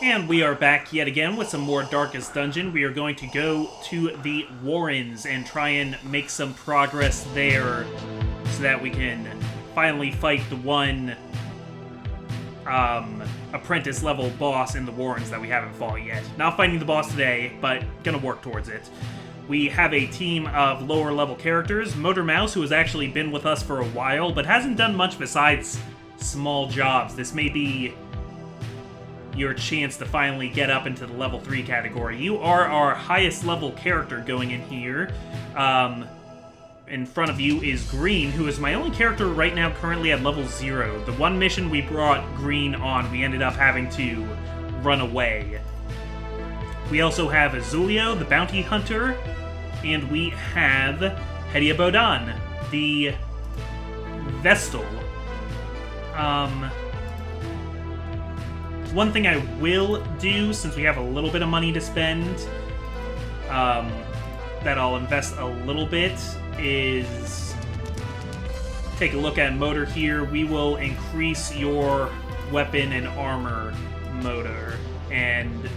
And we are back yet again with some more Darkest Dungeon. We are going to go to the Warrens and try and make some progress there so that we can finally fight the one apprentice level boss in the Warrens that we haven't fought yet. Not fighting the boss today, but gonna work towards it. We have a team of lower level characters. Motor Mouse, who has actually been with us for a while, but hasn't done much besides small jobs. This may be your chance to finally get up into the level 3 category. You are our highest level character going in here. In front of you is Green, who is my only character right now currently at level 0. The one mission we brought Green on, we ended up having to run away. We also have Azulio, the bounty hunter, and we have Hedia Bodan, the Vestal. One thing I will do, since we have a little bit of money to spend, that I'll invest a little bit, is take a look at motor here. We will increase your weapon and armor motor, and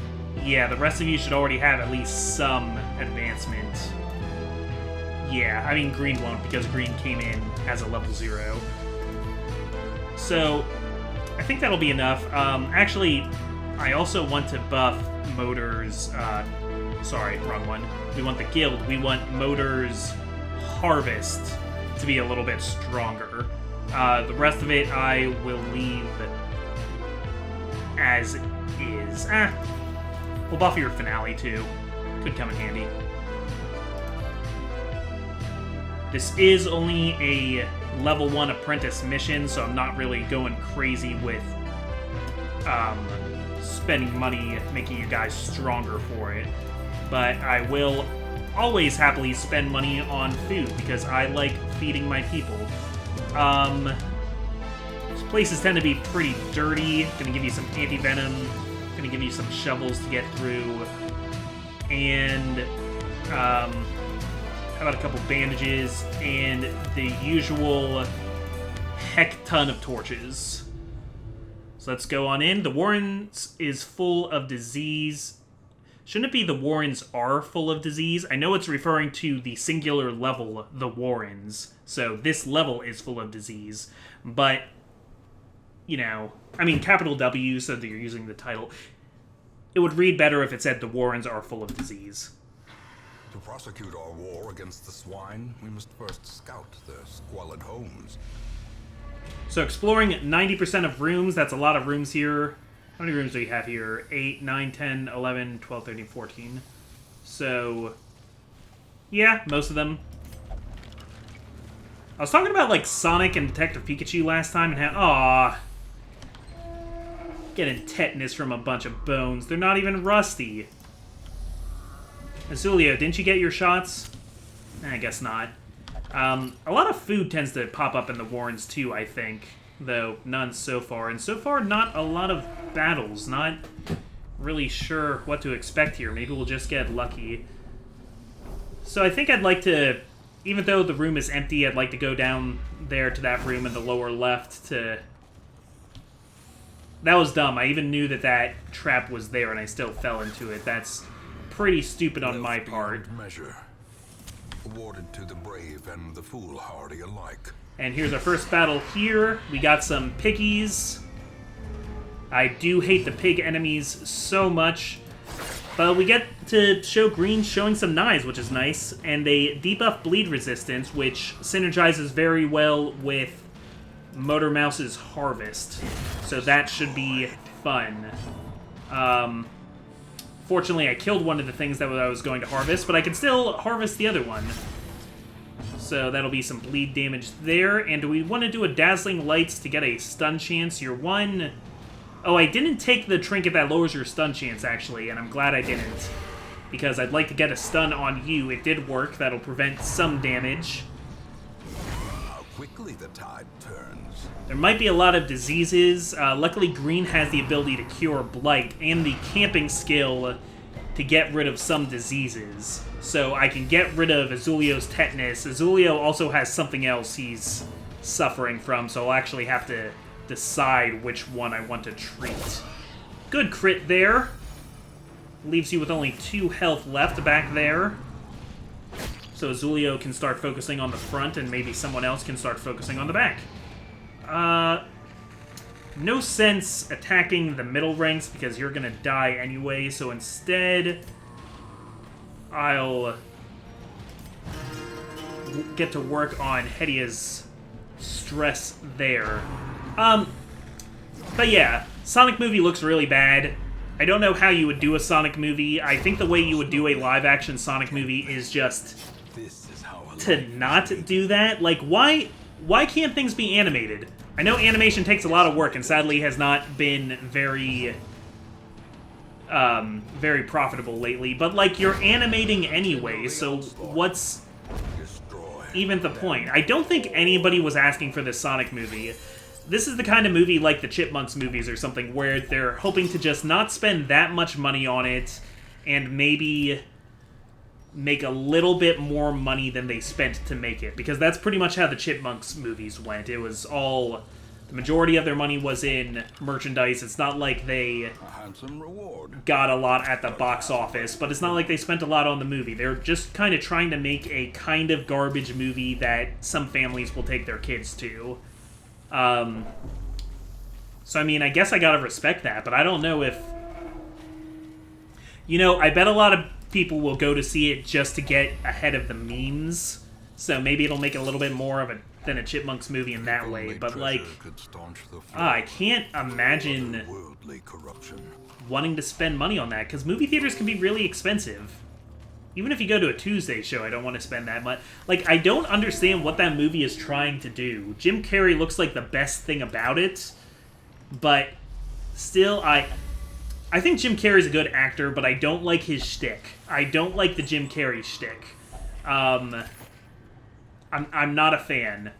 yeah, the rest of you should already have at least some advancement. Yeah, I mean Green won't, because Green came in as a level 0. So I think that'll be enough. Actually, I also want to buff Motor's... sorry, wrong one. We want the guild. We want Motor's Harvest to be a little bit stronger. The rest of it I will leave as is. We'll buff your finale too. Could come in handy. This is only a level 1 apprentice mission, so I'm not really going crazy with spending money making you guys stronger for it. But I will always happily spend money on food, because I like feeding my people. These places tend to be pretty dirty. Gonna give you some anti-venom. Gonna give you some shovels to get through. And, how about a couple bandages and the usual heck ton of torches. So let's go on in. The Warrens is full of disease. Shouldn't it be the Warrens are full of disease? I know it's referring to the singular level, the Warrens. So this level is full of disease. But, you know, I mean, capital W, so that you're using the title. It would read better if it said the Warrens are full of disease. To prosecute our war against the swine, we must first scout their squalid homes. So exploring 90% of rooms, that's a lot of rooms here. How many rooms do we have here? 8, 9, 10, 11, 12, 13, 14. So, yeah, most of them. I was talking about, like, Sonic and Detective Pikachu last time, and how, getting tetanus from a bunch of bones. They're not even rusty. Azulio, didn't you get your shots? I guess not. A lot of food tends to pop up in the Warrens too, I think. Though none so far. And so far, not a lot of battles. Not really sure what to expect here. Maybe we'll just get lucky. So I think I'd like to, even though the room is empty, I'd like to go down there to that room in the lower left to... That was dumb. I even knew that that trap was there and I still fell into it. That's pretty stupid on my part. Measure. Awarded to the brave and the foolhardy alike. And here's our first battle here. We got some piggies. I do hate the pig enemies so much. But we get to show Green showing some knives, which is nice. And they debuff bleed resistance, which synergizes very well with Motor Mouse's Harvest. So that should be fun. Fortunately, I killed one of the things that I was going to harvest, but I can still harvest the other one. So that'll be some bleed damage there. And do we want to do a Dazzling Lights to get a stun chance? Your one... Oh, I didn't take the trinket that lowers your stun chance, actually, and I'm glad I didn't. Because I'd like to get a stun on you. It did work. That'll prevent some damage. How quickly the tide turns. There might be a lot of diseases. Luckily, Green has the ability to cure Blight and the camping skill to get rid of some diseases. So I can get rid of Azulio's tetanus. Azulio also has something else he's suffering from, so I'll actually have to decide which one I want to treat. Good crit there. Leaves you with only 2 health left back there. So Zulio can start focusing on the front, and maybe someone else can start focusing on the back. No sense attacking the middle ranks because you're gonna die anyway, so instead I'll get to work on Hedia's stress there. But yeah, Sonic movie looks really bad. I don't know how you would do a Sonic movie. I think the way you would do a live-action Sonic movie is just to not do that. Like, why can't things be animated? I know animation takes a lot of work and sadly has not been very profitable lately, but like, you're animating anyway, so what's even the point? I don't think anybody was asking for this Sonic movie. This is the kind of movie like the Chipmunks movies or something where they're hoping to just not spend that much money on it and maybe make a little bit more money than they spent to make it, because that's pretty much how the Chipmunks movies went. It was all, the majority of their money was in merchandise. It's not like they got a lot at the box office, but it's not like they spent a lot on the movie. They're just kind of trying to make a kind of garbage movie that some families will take their kids to. So I mean, I guess I gotta respect that, but I don't know if, you know, I bet a lot of people will go to see it just to get ahead of the memes, so maybe it'll make it a little bit more of a than a Chipmunks movie in that way, but like, I can't imagine wanting to spend money on that, because movie theaters can be really expensive. Even if you go to a Tuesday show, I don't want to spend that much. Like, I don't understand what that movie is trying to do. Jim Carrey looks like the best thing about it, but still, I think Jim Carrey's a good actor, but I don't like his shtick. I don't like the Jim Carrey shtick. I'm not a fan.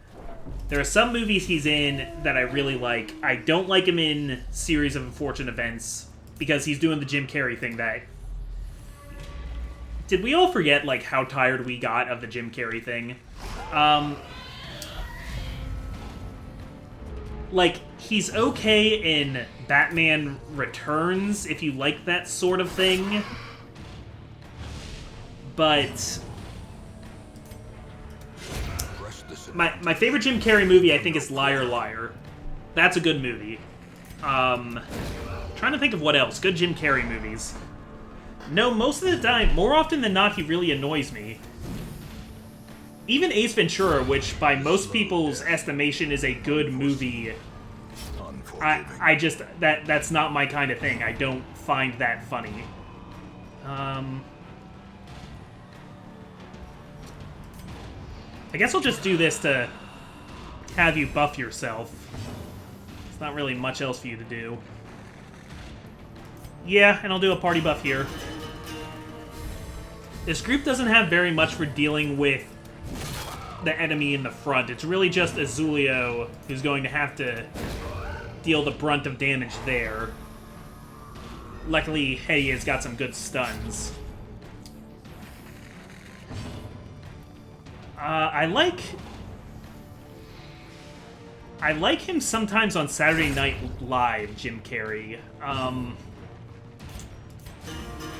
There are some movies he's in that I really like. I don't like him in Series of Unfortunate Events because he's doing the Jim Carrey thing that... Did we all forget, like, how tired we got of the Jim Carrey thing? Like, he's okay in Batman Returns, if you like that sort of thing. But... My favorite Jim Carrey movie, I think, is Liar Liar. That's a good movie. Trying to think of what else. Good Jim Carrey movies. No, most of the time, more often than not, he really annoys me. Even Ace Ventura, which by most people's estimation is a good movie, I just, that's not my kind of thing. I don't find that funny. I guess I'll just do this to have you buff yourself. There's not really much else for you to do. Yeah, and I'll do a party buff here. This group doesn't have very much for dealing with the enemy in the front. It's really just Azulio who's going to have to deal the brunt of damage there. Luckily, Hedia's got some good stuns. I like him sometimes on Saturday Night Live, Jim Carrey.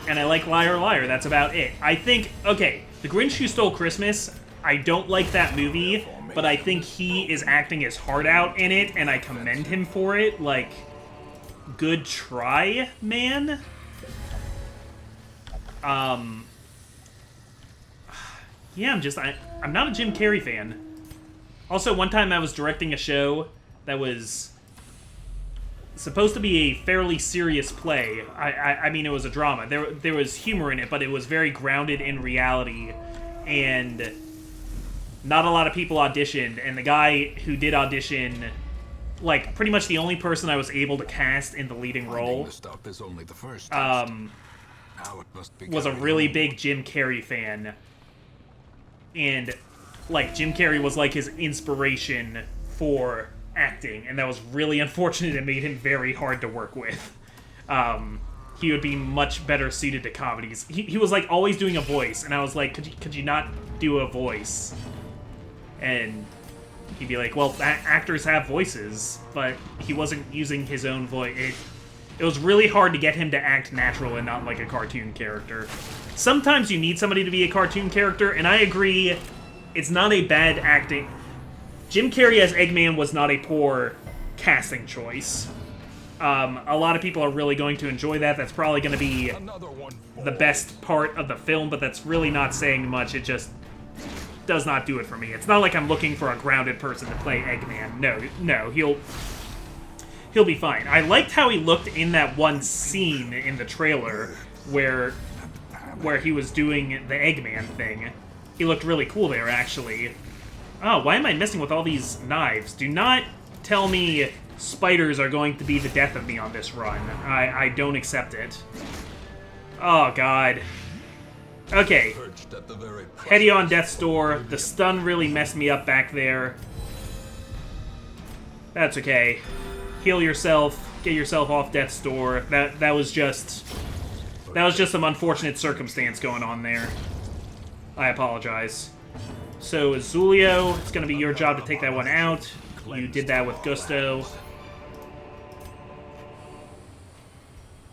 And I like Liar Liar, that's about it. I think, okay, The Grinch Who Stole Christmas, I don't like that movie, but I think he is acting his heart out in it, and I commend him for it. Like, good try, man. Yeah, I'm not a Jim Carrey fan. Also, one time I was directing a show that was supposed to be a fairly serious play. I mean, it was a drama. There was humor in it, but it was very grounded in reality, and not a lot of people auditioned, and the guy who did audition, like, pretty much the only person I was able to cast in the leading role, was a really big Jim Carrey fan. And, like, Jim Carrey was, like, his inspiration for acting, and that was really unfortunate. It made him very hard to work with. He would be much better suited to comedies. He was, like, always doing a voice, and I was like, could you not do a voice? And he'd be like, well, actors have voices, but he wasn't using his own voice. It was really hard to get him to act natural and not like a cartoon character. Sometimes you need somebody to be a cartoon character, and I agree, it's not a bad acting. Jim Carrey as Eggman was not a poor casting choice. A lot of people are really going to enjoy that. That's probably going to be the best part of the film, but that's really not saying much. It just does not do it for me. It's not like I'm looking for a grounded person to play Eggman. No, he'll be fine. I liked how he looked in that one scene in the trailer where he was doing the Eggman thing. He looked really cool there, actually. Oh, why am I messing with all these knives? Do not tell me spiders are going to be the death of me on this run. I don't accept it. Oh, God. Okay. Heady on Death's Door. The stun really messed me up back there. That's okay. Heal yourself. Get yourself off Death's Door. That was just some unfortunate circumstance going on there. I apologize. So, Zulio, it's going to be your job to take that one out. You did that with gusto.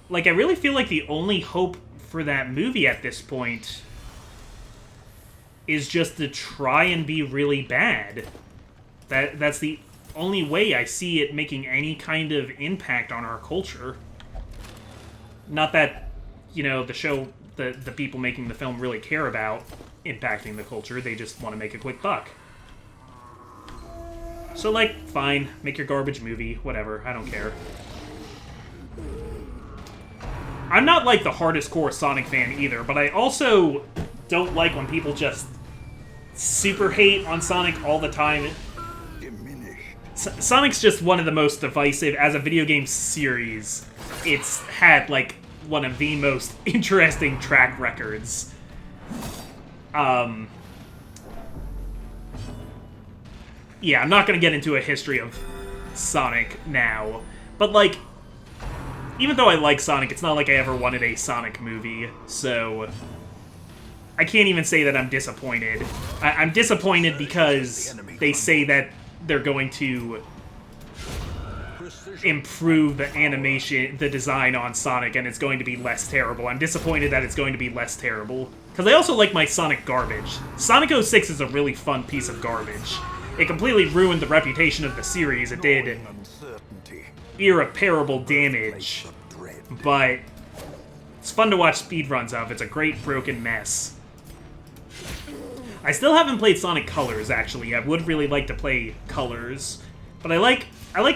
Like, I really feel like the only hope for that movie at this point is just to try and be really bad. That's the only way I see it making any kind of impact on our culture. Not that, you know, the show, the people making the film really care about impacting the culture. They just want to make a quick buck. So, like, fine. Make your garbage movie. Whatever. I don't care. I'm not, like, the hardest core Sonic fan either, but I also don't like when people just super hate on Sonic all the time. Sonic's just one of the most divisive, as a video game series, it's had, like, one of the most interesting track records. Yeah, I'm not gonna get into a history of Sonic now, but, like, even though I like Sonic, it's not like I ever wanted a Sonic movie, so I can't even say that I'm disappointed. I'm disappointed because they say that they're going to improve the animation, the design on Sonic, and it's going to be less terrible. I'm disappointed that it's going to be less terrible. Because I also like my Sonic garbage. Sonic 06 is a really fun piece of garbage. It completely ruined the reputation of the series. It did irreparable damage, but it's fun to watch speedruns of. It's a great broken mess. I still haven't played Sonic Colors, actually. I would really like to play Colors, but I like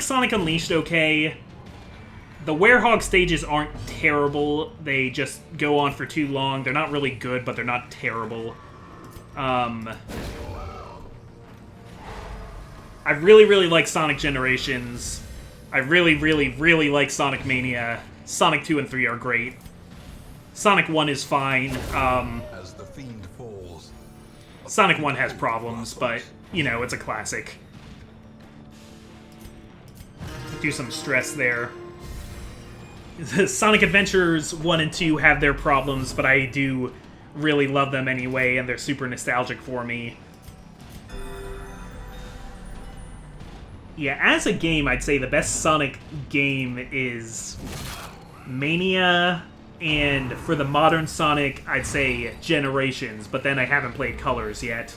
Sonic Unleashed okay. The Werehog stages aren't terrible. They just go on for too long. They're not really good, but they're not terrible. I really, really like Sonic Generations. I really, really, really like Sonic Mania. Sonic 2 and 3 are great. Sonic 1 is fine. Sonic 1 has problems, but, you know, it's a classic. Do some stress there. Sonic Adventures 1 and 2 have their problems, but I do really love them anyway, and they're super nostalgic for me. Yeah, as a game, I'd say the best Sonic game is Mania, and for the modern Sonic, I'd say Generations, but then I haven't played Colors yet.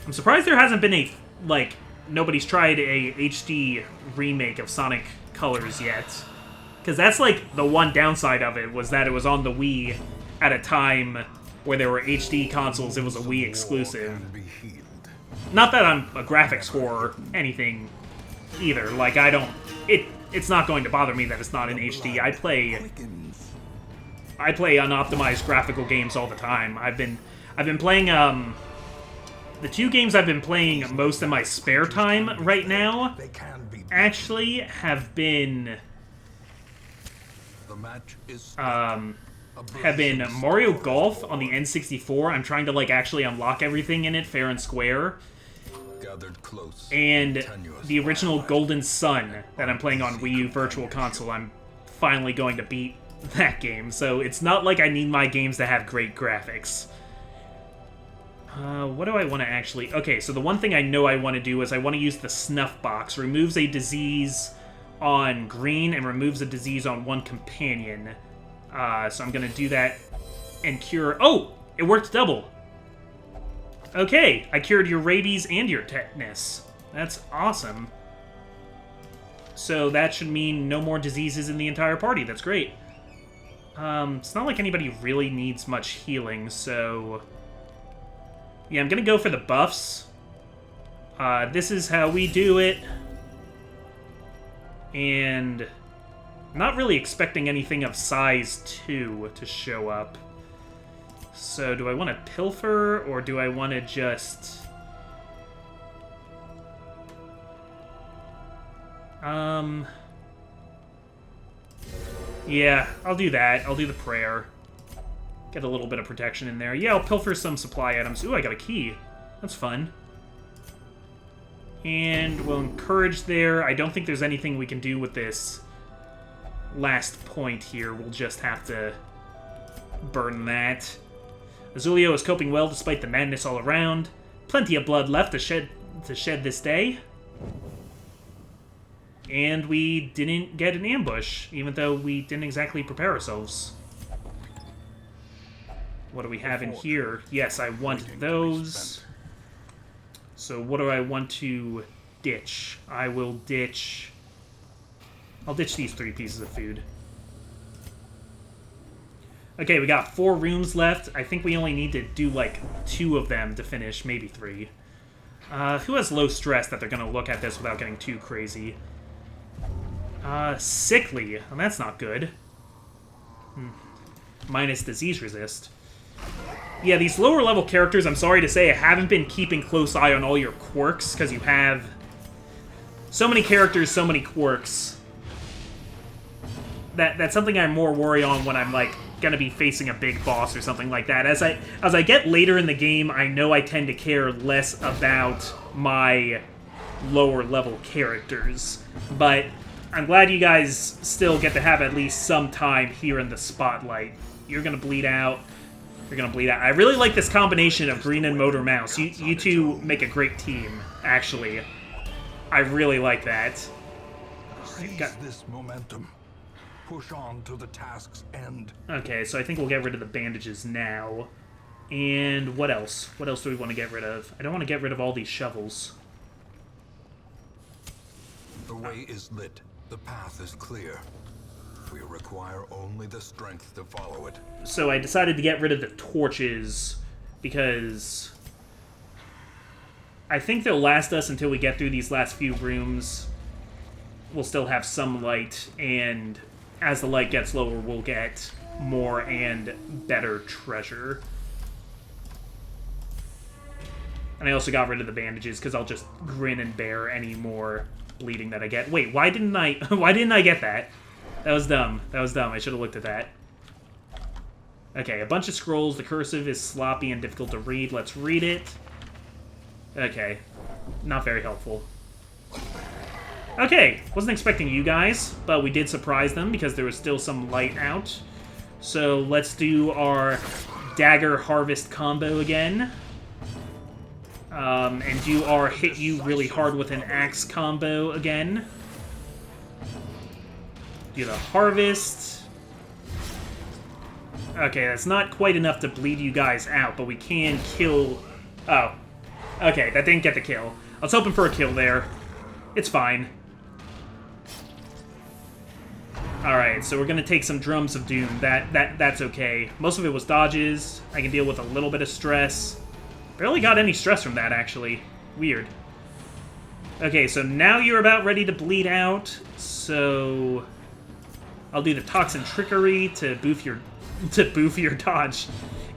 I'm surprised there hasn't been a, like, nobody's tried a HD remake of Sonic Colors yet. Because that's, like, the one downside of it, was that it was on the Wii at a time where there were HD consoles. It was a Wii exclusive. Not that I'm a graphics whore or anything either. Like, I don't... It's not going to bother me that it's not in HD. I play unoptimized graphical games all the time. I've been playing, the two games I've been playing most of my spare time right now, actually, have been Mario Golf on the N64. I'm trying to, like, actually unlock everything in it fair and square. And the original Golden Sun that I'm playing on Wii U Virtual Console. I'm finally going to beat that game, so it's not like I need my games to have great graphics. What do I want to actually... Okay, so the one thing I know I want to do is I want to use the Snuff Box. Removes a disease on green and removes a disease on one companion. So I'm going to do that and cure... Oh! It worked double. Okay, I cured your rabies and your tetanus. That's awesome. So that should mean no more diseases in the entire party. That's great. It's not like anybody really needs much healing, so... Yeah, I'm gonna go for the buffs. This is how we do it. And... I'm not really expecting anything of size 2 to show up. So, do I want to pilfer, or do I want to just... Yeah, I'll do that. I'll do the prayer. Get a little bit of protection in there. Yeah, I'll pilfer some supply items. Ooh, I got a key. That's fun. And we'll encourage there. I don't think there's anything we can do with this last point here. We'll just have to burn that. Azulio is coping well despite the madness all around. Plenty of blood left to shed this day. And we didn't get an ambush, even though we didn't exactly prepare ourselves. What do we have in here? Yes, I want those. So what do I want to ditch? I will ditch... I'll ditch these 3 pieces of food. Okay, we got 4 rooms left. I think we only need to do, like, 2 of them to finish, maybe 3. Who has low stress that they're going to look at this without getting too crazy? Sickly. And that's not good. Minus disease resist. Yeah, these lower level characters, I'm sorry to say, I haven't been keeping close eye on all your quirks, because you have so many characters, so many quirks. That's something I'm more worried on when I'm, like, gonna be facing a big boss or something like that. As I get later in the game, I know I tend to care less about my lower level characters. But I'm glad you guys still get to have at least some time here in the spotlight. You're gonna bleed out. You're gonna bleed out. I really like this combination of Green and Motor Mouse. You two make a great team, actually. I really like that. Seize this momentum. Push on to the task's end. Okay, so I think we'll get rid of the bandages now. And what else? What else do we want to get rid of? I don't want to get rid of all these shovels. The way is lit. The path is clear. We require only the strength to follow it. So I decided to get rid of the torches because I think they'll last us until we get through these last few rooms. We'll still have some light, and as the light gets lower, we'll get more and better treasure. And I also got rid of the bandages because I'll just grin and bear any more bleeding that I get. Wait, why didn't I get that? That was dumb. That was dumb. I should have looked at that. Okay, a bunch of scrolls. The cursive is sloppy and difficult to read. Let's read it. Okay. Not very helpful. Okay, wasn't expecting you guys, but we did surprise them because there was still some light out. So let's do our Dagger-Harvest combo again. And do our hit you really hard with an axe combo again. Do the Harvest. Okay, that's not quite enough to bleed you guys out, but we can kill... Oh. Okay, that didn't get the kill. I was hoping for a kill there. It's fine. Alright, so we're gonna take some Drums of Doom. That's okay. Most of it was dodges. I can deal with a little bit of stress. Barely got any stress from that, actually. Weird. Okay, so now you're about ready to bleed out, so... I'll do the Toxin Trickery to boof your dodge.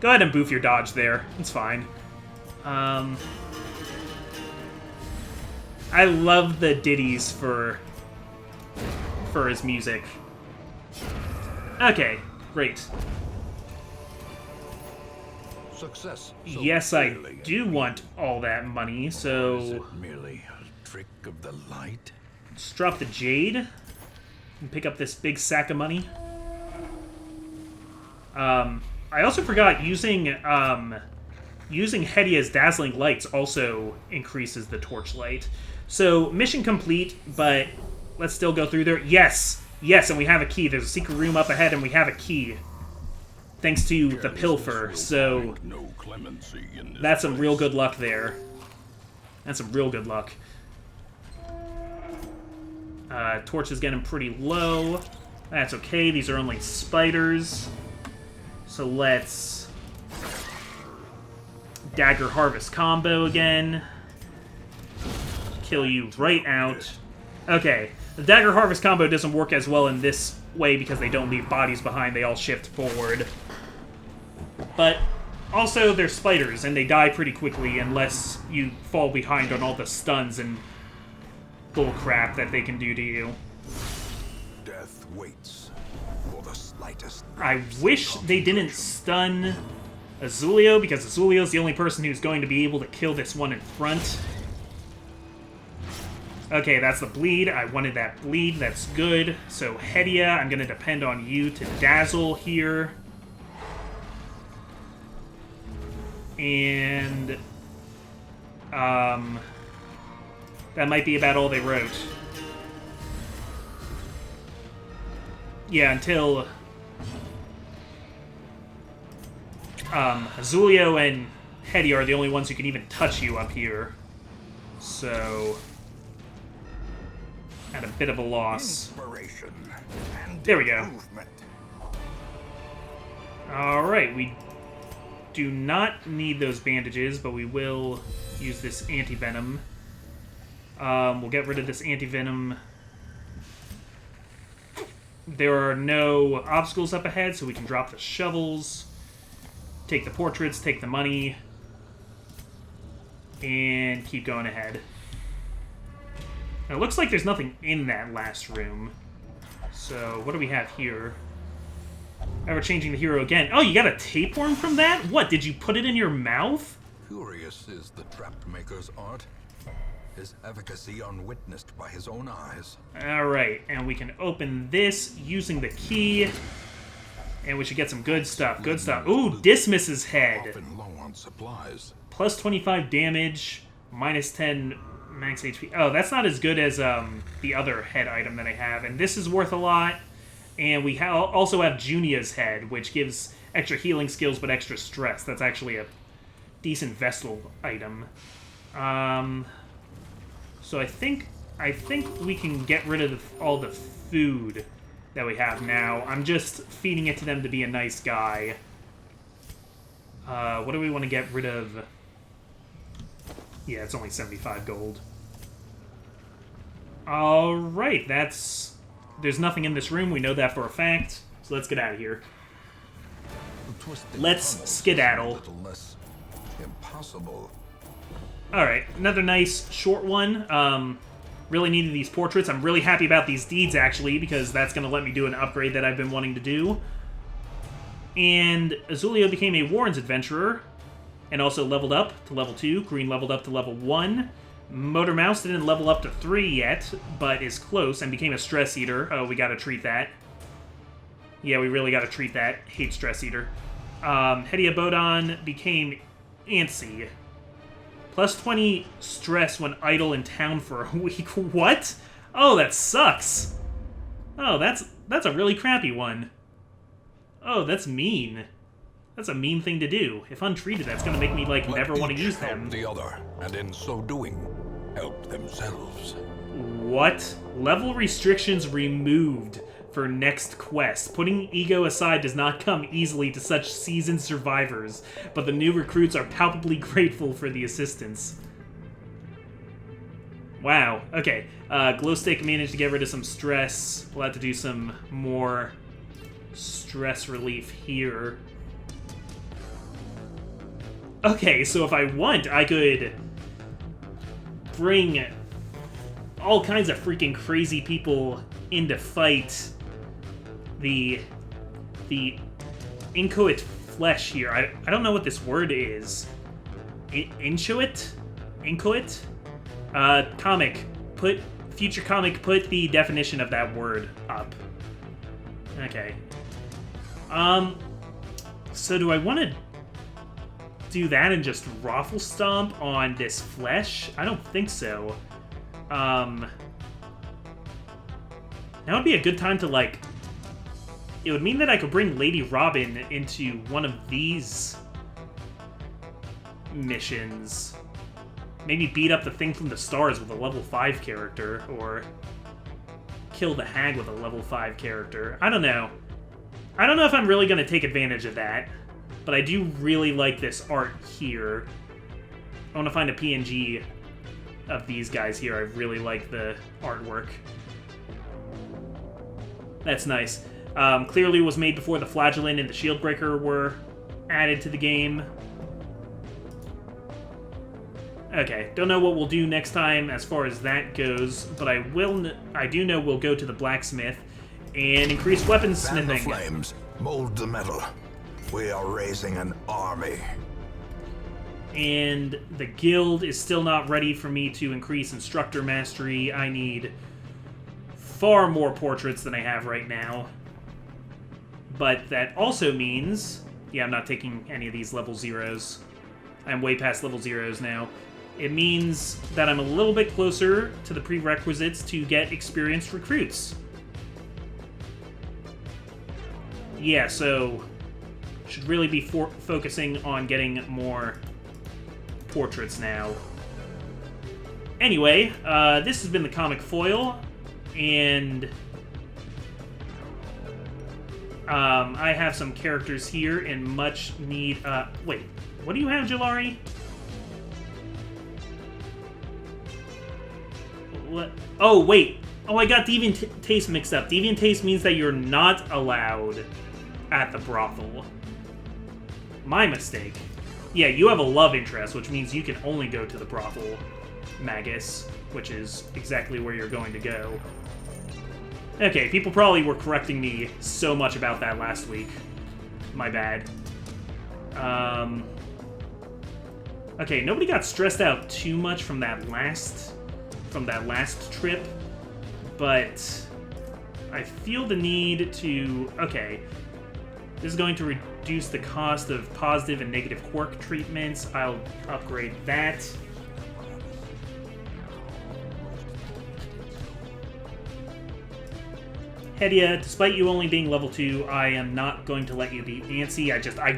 Go ahead and boof your dodge there. It's fine. I love the ditties for his music. Okay, great. Success. Yes, I do want all that money, so... Is it merely a trick of the light? Let's drop the Jade and pick up this big sack of money. I also forgot using Hedia's Dazzling Lights also increases the torchlight. So, mission complete, but Let's still go through there. Yes! Yes, and we have a key. There's a secret room up ahead, and we have a key. Thanks to the pilfer, so... That's some real good luck there. That's some real good luck. Torch is getting pretty low. That's okay, these are only spiders. So let's... Dagger-Harvest combo again. Kill you right out. Okay, the Dagger-Harvest combo doesn't work as well in this way because they don't leave bodies behind, they all shift forward. But also, they're spiders, and they die pretty quickly unless you fall behind on all the stuns and bullcrap that they can do to you. Death waits for the slightest. I wish they didn't stun Azulio, because Azulio's the only person who's going to be able to kill this one in front. Okay, that's the bleed. I wanted that bleed. That's good. So, Hedia, I'm going to depend on you to dazzle here. And... that might be about all they wrote. Yeah, until... Azulio and Hedia are the only ones who can even touch you up here. So... at a bit of a loss. There we go. Alright, we do not need those bandages, but we will use this anti-venom. We'll get rid of this anti-venom. There are no obstacles up ahead, so we can drop the shovels, take the portraits, take the money, and keep going ahead. Now, it looks like there's nothing in that last room. So, what do we have here? Ever changing the hero again. Oh, you got a tapeworm from that? What, did you put it in your mouth? Curious is the trap maker's art. His efficacy unwitnessed by his own eyes. Alright, and we can open this using the key. And we should get some good stuff. Good stuff. Ooh, Dismiss's head. Often low on supplies. Plus 25 damage, minus 10 max HP. Oh, that's not as good as the other head item that I have. And this is worth a lot. And we also have Junia's head, which gives extra healing skills but extra stress. That's actually a decent Vestal item. So I think we can get rid of all the food that we have now. I'm just feeding it to them to be a nice guy. What do we want to get rid of? Yeah, it's only 75 gold. Alright, that's... There's nothing in this room, we know that for a fact. So let's get out of here. Let's skedaddle. Impossible. Alright, another nice short one. Really needed these portraits. I'm really happy about these deeds, actually, because that's going to let me do an upgrade that I've been wanting to do. And Azulio became a Warren's Adventurer, and also leveled up to level 2. Green leveled up to level 1. Motor Mouse didn't level up to 3 yet, but is close, and became a Stress Eater. Oh, we gotta treat that. Yeah, we really gotta treat that. Hate Stress Eater. Hedia Bodon became Antsy. Plus 20 stress when idle in town for a week. What? Oh, that sucks. Oh, that's a really crappy one. Oh, that's mean. That's a mean thing to do. If untreated, that's gonna make me, like, never want to use them. Help the other, and in so doing, help themselves. What? Level restrictions removed for next quest. Putting ego aside does not come easily to such seasoned survivors, but the new recruits are palpably grateful for the assistance. Wow. Okay. Glowstick managed to get rid of some stress. We'll have to do some more stress relief here. Okay, so if I want, I could bring all kinds of freaking crazy people in to fight the inchoate flesh here. I don't know what this word is. Inchoate? Inchoate? Comic. Future comic, put the definition of that word up. Okay. So do I want to do that and just Raffle Stomp on this flesh? I don't think so. Now would be a good time to, like... It would mean that I could bring Lady Robin into one of these missions. Maybe beat up the Thing from the Stars with a level 5 character, or kill the Hag with a level 5 character. I don't know. I don't know if I'm really going to take advantage of that, but I do really like this art here. I want to find a PNG of these guys here. I really like the artwork. That's nice. Clearly was made before the Flagellant and the Shieldbreaker were added to the game. Okay, don't know what we'll do next time as far as that goes, but I do know we'll go to the blacksmith and increase weaponsmithing. Fan the flames, mold the metal. We are raising an army. And the guild is still not ready for me to increase instructor mastery. I need far more portraits than I have right now. But that also means... Yeah, I'm not taking any of these level 0s. I'm way past level 0s now. It means that I'm a little bit closer to the prerequisites to get experienced recruits. Yeah, so... Should really be focusing on getting more portraits now. Anyway, this has been the Comic Foil, and I have some characters here in much need. Wait, what do you have, Jalari? What? Oh, wait. Oh, I got Deviant Taste mixed up. Deviant Taste means that you're not allowed at the brothel. My mistake. Yeah, you have a love interest, which means you can only go to the brothel, Magus, which is exactly where you're going to go. Okay, people probably were correcting me so much about that last week. My bad. Okay, nobody got stressed out too much from that last trip, but I feel the need to... Okay, this is going to reduce the cost of positive and negative quirk treatments. I'll upgrade that. Hedia, despite you only being level 2, I am not going to let you be antsy. I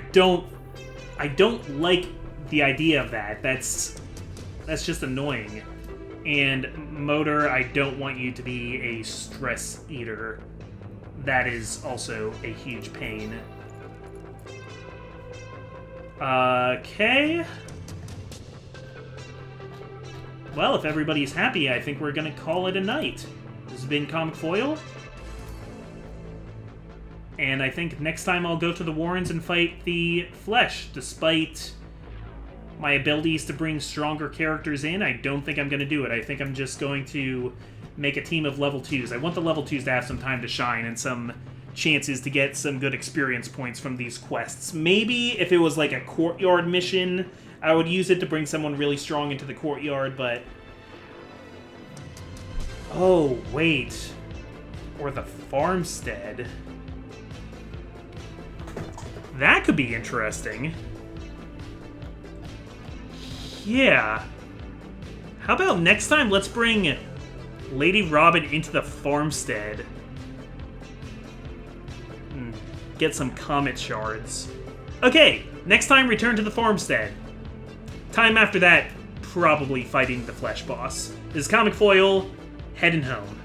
don't like the idea of that. That's just annoying. And Motor, I don't want you to be a stress eater. That is also a huge pain. Okay. Well, if everybody's happy, I think we're gonna call it a night. This has been Comic Foil. And I think next time I'll go to the Warrens and fight the Flesh. Despite my abilities to bring stronger characters in, I don't think I'm going to do it. I think I'm just going to make a team of level 2s. I want the level 2s to have some time to shine and some chances to get some good experience points from these quests. Maybe if it was like a courtyard mission, I would use it to bring someone really strong into the courtyard, but... Oh, wait. Or the farmstead. That could be interesting. Yeah. How about next time let's bring Lady Robin into the farmstead. And get some comet shards. Okay, next time return to the farmstead. Time after that, probably fighting the Flesh boss. This is Comic Foil, heading home.